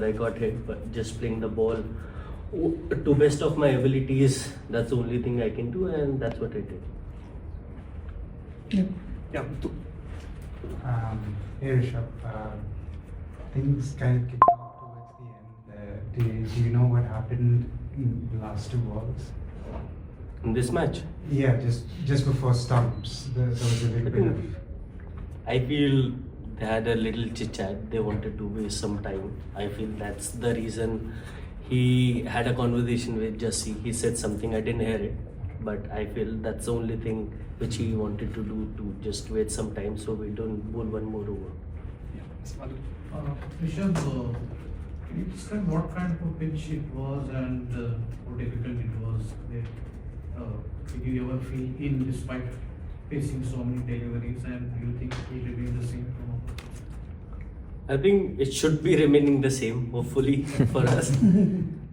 I got hit, but just playing the ball to best of my abilities, that's the only thing I can do, and that's what I did. Yeah. Hey Rishabh, things kind of kicked off towards the end. Do you know what happened in the last two balls? In this match, Yeah, just before stumps, there was a little bit of. I feel they had a little chit chat. They wanted to waste some time. I feel that's the reason he had a conversation with Jussie. He said something, I didn't hear it, but I feel that's the only thing which he wanted to do, to just wait some time so we don't bowl one more over. Rishabh, can you describe what kind of a pitch it was and how difficult it was there? Did you ever feel in despite facing so many deliveries, and do you think it will remain the same tomorrow? I think it should be remaining the same, hopefully, for us.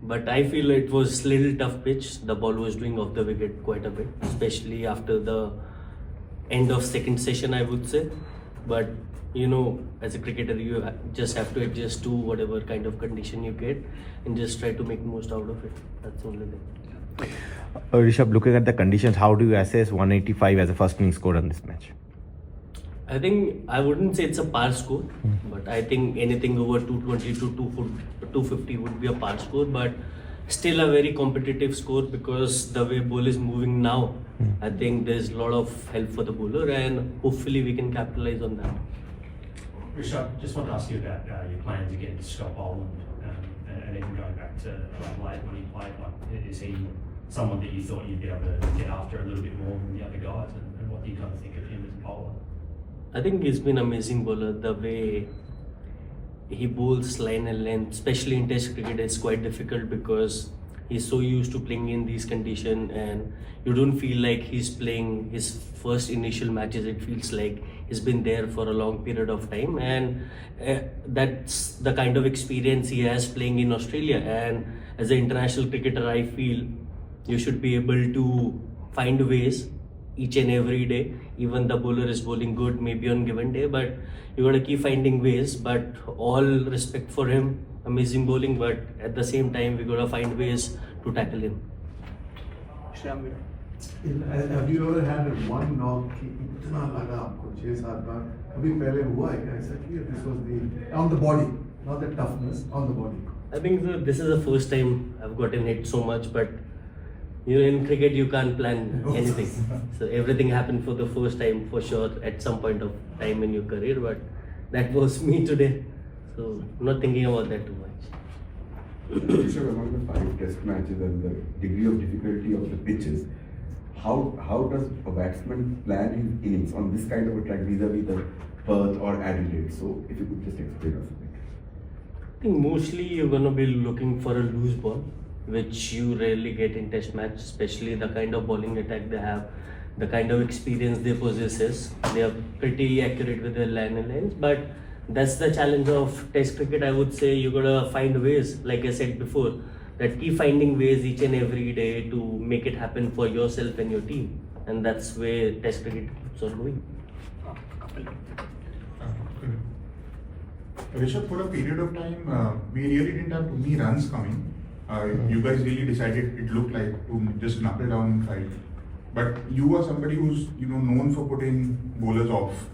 But I feel it was little tough pitch. The ball was doing off the wicket quite a bit, especially after the end of second session, I would say. But you know, as a cricketer, you just have to adjust to whatever kind of condition you get and just try to make most out of it. That's the only thing. Rishabh, looking at the conditions, how do you assess 185 as a first inning score on this match? I think I wouldn't say it's a par score, but I think anything over 220 to 250 would be a par score, but still a very competitive score because the way ball is moving now, I think there's a lot of help for the bowler and hopefully we can capitalize on that. Rishabh, just want to ask you about your plans against Scott Boland and even going back to late when he played. Like, is he someone that you thought you'd be able to get after a little bit more than the other guys, and what do you kind of think of him as a bowler? I think he's been an amazing bowler. The way he bowls line and length, especially in Test cricket, is quite difficult because he's so used to playing in these conditions, and you don't feel like he's playing his first initial matches. It feels like he's been there for a long period of time, and that's the kind of experience he has playing in Australia. And as an international cricketer, I feel you should be able to find ways each and every day. Even the bowler is bowling good maybe on given day, but you gotta keep finding ways. But all respect for him, amazing bowling, but at the same time we gotta find ways to tackle him. Have you ever had one knock कि इतना लगा आपको 6-7 बार? अभी पहले हुआ है क्या ऐसा कि this was the on the body, not the toughness, on the body? I think this is the first time I've gotten hit so much, but you know, in cricket you can't plan anything. So everything happened for the first time for sure at some point of time in your career, but that was me today. So I'm not thinking about that too much. Rishabh, among the 5 test matches and the degree of difficulty of the pitches, how does a batsman plan his innings on this kind of a track vis-a-vis the Perth or Adelaide? So if you could just explain us a bit. I think mostly you're gonna be looking for a loose ball, which you rarely get in Test match, especially the kind of bowling attack they have, the kind of experience they possess. They are pretty accurate with their line and lines, but that's the challenge of Test cricket. I would say you gotta find ways, like I said before, that keep finding ways each and every day to make it happen for yourself and your team, and that's where Test cricket keeps on going. Rishabh, for a period of time, we really didn't have too many runs coming. You guys really decided, it looked like, to just knuckle down and fight. But you are somebody who's known for putting bowlers off.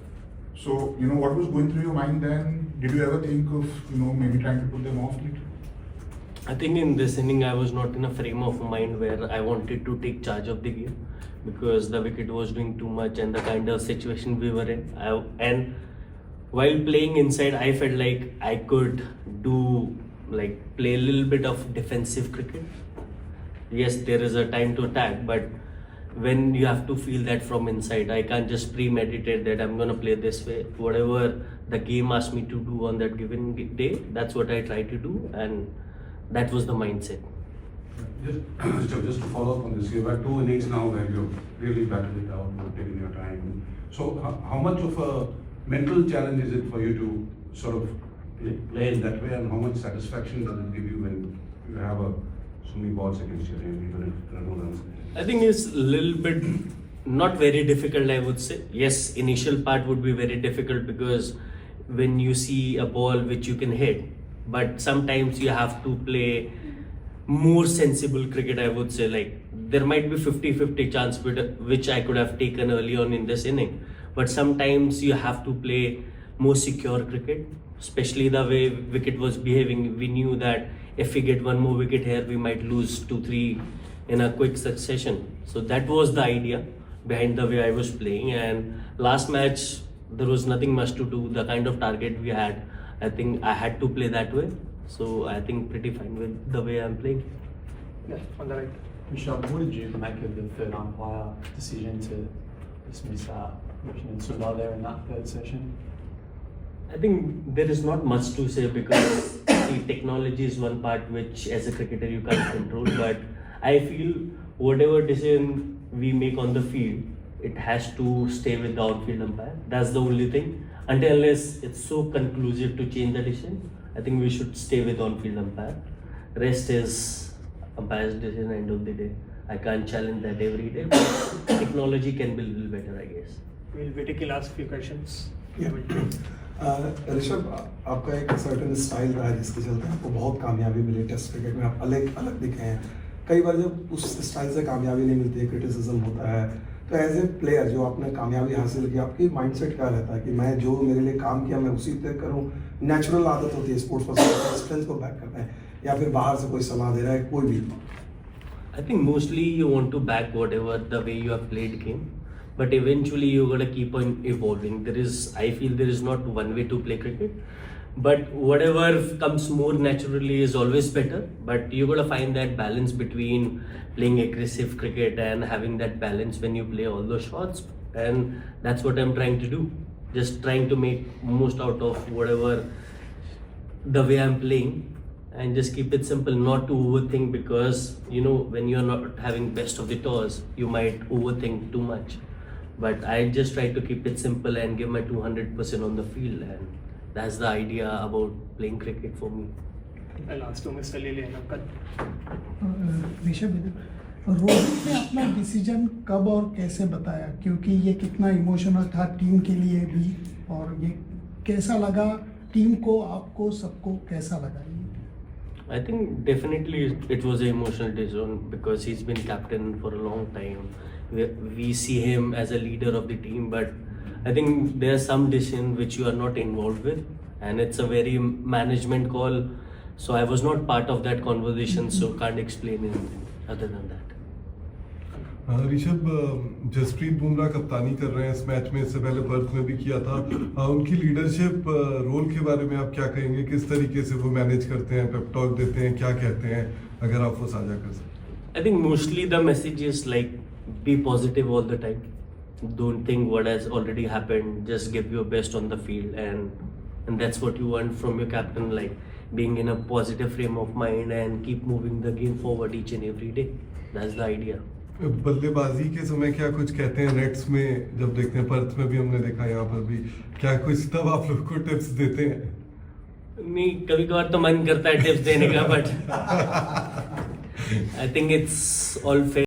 So what was going through your mind then? Did you ever think of maybe trying to put them off little? I think in this inning I was not in a frame of mind where I wanted to take charge of the game because the wicket was doing too much and the kind of situation we were in. And while playing inside, I felt like I could play a little bit of defensive cricket. Yes, there is a time to attack, but when you have to feel that from inside, I can't just premeditate that I'm gonna play this way. Whatever the game asked me to do on that given day, that's what I tried to do, and that was the mindset. Just to follow up on this, you've had 2 innings now where you've really battled it out, you've taken your time. So how much of a mental challenge is it for you to sort of play in that way, and how much satisfaction does it give you when you have so many balls against your team, even if there are no runs? I think it's a little bit not very difficult, I would say. Yes, initial part would be very difficult because when you see a ball which you can hit, but sometimes you have to play more sensible cricket, I would say. Like there might be 50-50 chance which I could have taken early on in this inning, but sometimes you have to play more secure cricket, especially the way wicket was behaving. We knew that if we get one more wicket here, we might lose 2-3 in a quick succession. So that was the idea behind the way I was playing. And last match, there was nothing much to do. The kind of target we had, I think I had to play that way. So I think pretty fine with the way I'm playing. Yeah, on the right. Rishabh, what did you make of the third umpire decision to dismiss Roshan and Sundar there in that third session? I think there is not much to say because see, technology is one part which as a cricketer you can't control, but I feel whatever decision we make on the field, it has to stay with the outfield umpire. That's the only thing. Unless it's so conclusive to change the decision, I think we should stay with on-field umpire. Rest is umpire's decision end of the day. I can't challenge that every day, but technology can be a little better, I guess. Will Vicky ask few questions? Rishabh, आपका एक certain style रहा है जिसके चलते आपको बहुत कामयाबी मिली test cricket में, आप अलग अलग दिखे हैं. कई बार जब उस स्टाइल से कामयाबी नहीं मिलती है, क्रिटिसिज्म होता है, तो एज ए प्लेयर जो आपने कामयाबी हासिल की, आपकी माइंडसेट क्या रहता है कि मैं जो मेरे लिए काम किया मैं उसी तरह करूं? नेचुरल आदत होती है स्पोर्ट्स पर्सन, स्ट्रेंथ को बैक करते हैं, या फिर बाहर से कोई सलाह दे रहा है, कोई भी? I think mostly you want to back whatever the way you have played game, but eventually you gotta keep on evolving. I feel there is not one way to play cricket, but whatever comes more naturally is always better. But you gotta find that balance between playing aggressive cricket and having that balance when you play all those shots, and that's what I'm trying to do. Just trying to make most out of whatever the way I'm playing. And just keep it simple, not to overthink, because you know when you're not having best of the toss, you might overthink too much. But I just try to keep it simple and give my 200% on the field, and that's the idea about playing cricket for me. I'll ask to Mr. Lillian. Rishabh, Rohit ने अपना decision कब और कैसे बताया, क्योंकि ये कितना emotional था टीम के लिए भी, और ये कैसा लगा टीम को, आपको, सबको कैसा लगा? I think definitely it was an emotional decision because he's been captain for a long time. We see him as a leader of the team, but I think there are some decisions which you are not involved with, and it's a very management call. So I was not part of that conversation, so can't explain anything other than that. Rishabh, Jasprit Bumrah कप्तानी कर रहे हैं इस match में, इससे पहले Perth में भी किया था. उनकी लीडरशिप रोल के बारे में आप क्या कहेंगे? किस तरीके से वो मैनेज करते हैं, पेप टॉक देते हैं, क्या कहते हैं, अगर आप वो साझा कर सकते? I think mostly the message is like be positive all the time. Don't think what has already happened. Just give your best on the field, and that's what you want from your captain, like being in a positive frame of mind and keep moving the game forward each and every day. That's the idea. बल्लेबाजी के समय क्या कुछ कहते हैं nets में, जब देखते हैं पर्थ में भी हमने देखा, यहाँ पर भी, क्या कुछ तब आप लोग को टिप्स देते हैं? नहीं, कभी कभार तो मन करता है टिप्स देने का, but I think it's all fair.